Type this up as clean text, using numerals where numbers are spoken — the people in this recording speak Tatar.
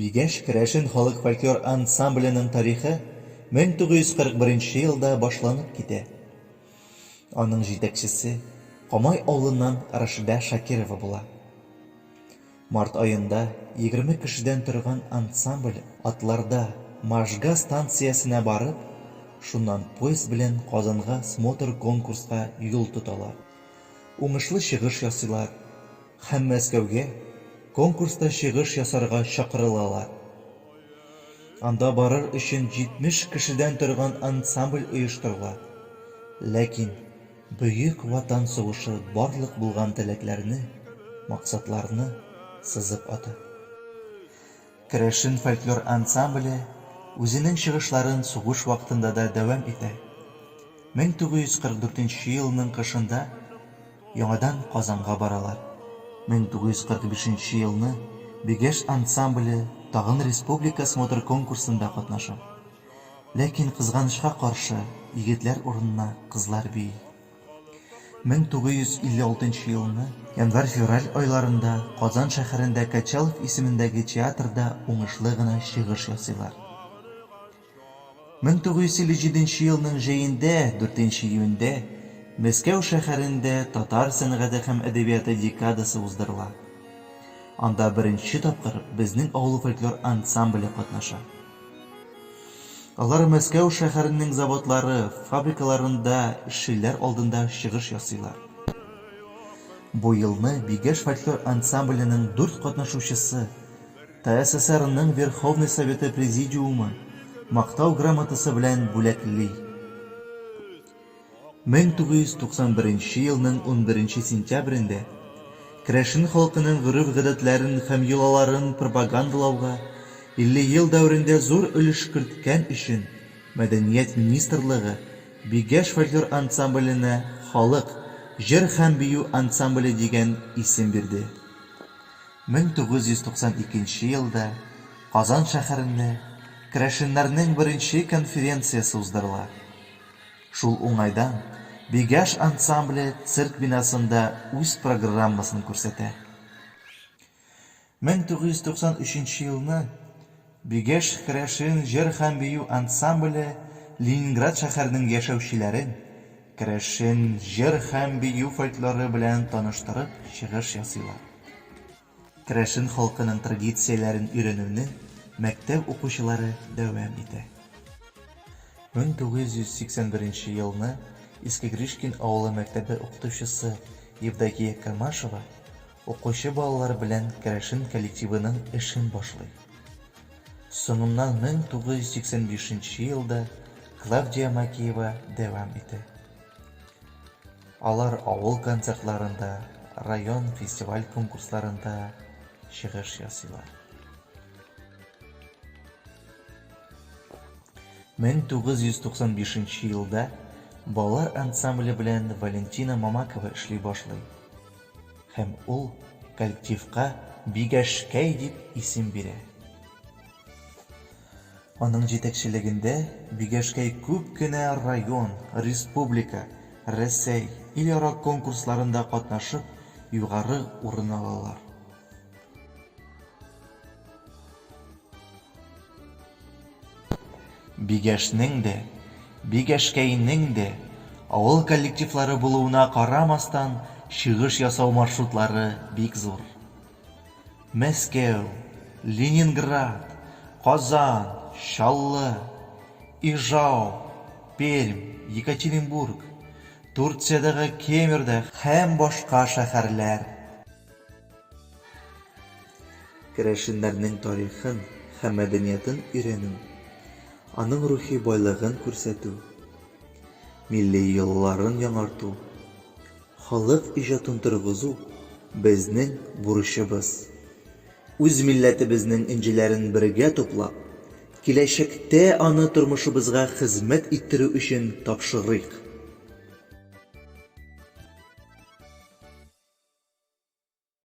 Бигәш керәшен халык фольклор ансамбленең тарихы 1941 елда башланып китә. Аның җитәкчесе Камай авылыннан Рашида Шакирова була. Март айында 20 кешедән торган ансамбль атларда Можга станциясенә барып, шуннан поезд белән Казанга смотр конкурска юл тоталар. Уңышлы чыгыш ясыйлар һәм Мәскәүгә конкурста чыгыш ясарга чакырылалар. Анда барыр өчен 70 кешедән торган ансамбль оештырыла. Ләкин Бөек Ватан сугышы барлык булган теләкләрне, максатларны сызып ата. Керәшен фольклор ансамбле үзенең чыгышларын сугыш вакытында да дәвам итә. 1944 елның кышында яңадан Казанга баралар. 1945 елны Бигәш ансамбле тагын республика смотр конкурсында катнаша. Ләкин кызганычка каршы егетләр урынына кызлар бии. 1956 елны январь-февраль айларында Казан шәһәрендә Качалов исемендәге театрда уңышлы гына чыгыш ясыйлар. 1957 елның җәендә 4 июньдә Мәскәү шәһәрендә татар сәнгате һәм әдәбияты декадасы уздырыла. Анда беренче тапкыр безнең авыл фольклор ансамбле катнаша. Алар Мәскәү шәһәренең заводлары, фабрикаларында эшчеләр алдында чыгыш ясыйлар. Бу елны Бигәш фольклор ансамбленең 4 катнашучысы ТССРның Верховный Советы Президиумы мактау грамотасы белән бүләкли. 1991 елның 11 сентябрендә керәшен халкының гореф-гадәтләрен һәм йолаларын пропагандалауга 50 ел дәврендә зур өлеш керткән өчен Мәдәният министрлыгы Бигәш фольклор ансамбленә халык җыр һәм бию ансамбле дигән исем бирде. 1992 елда Казан шәһәрендә керәшеннәрнең беренче конференциясе уздырыла. Шул уңайдан Бигәш ансамбле цирк бинасында үз программасын күрсәтә. 1993 елны Бигәш керәшен җыр һәм бию ансамбле Ленинград шәһәренең яшәүчеләрен керәшен җыр һәм бию фольклоры белән таныштырып чыгыш ясыйлар. Керәшен халкының традицияләрен өйрәнүне мәктәп укучылары дәвам итә. 1981 елны Иске Гришкин авылы мәктәбе укытучысы Евдокия Камашева укучы балалар белән керәшен коллективының эшен башлый. Соңыннан 1985 елда Клавдия Макеева дәвам итә. Алар авыл концертларында, район фестиваль конкурсларында чыгыш ясыйлар. 1995 елда балалар ансамбле белән Валентина Мамакова эшли башлый. Һәм ул коллективка Бигәшкәй дип исем бирә. Аның җитәкчелегендә Бигәшкәй күп кенә район, республика, Рәсәй, ил-ара конкурсларында катнашып, югары урын алалар. Бигәшнең дә, Бигәшкәйнең дә авыл коллективлары булуына карамастан чыгыш ясау маршрутлары бик зур. Мәскәү, Ленинград, Казан, Чаллы, Ижау, Пермь, Екатеринбург, Турциядагы Кемердә һәм башка шәһәрләр. Керәшеннәрнең тарихын һәм мәдәниятын өйрәнү, аның рухи байлыгын күрсәтү, милли йолаларын яңарту, халык иҗатын торгызу безнең бурычыбыз. Үз милләтебезнең инҗеләрен бергә туплап, киләчәктә аны тормышыбызга хезмәт иттерү өчен тапшырыйк.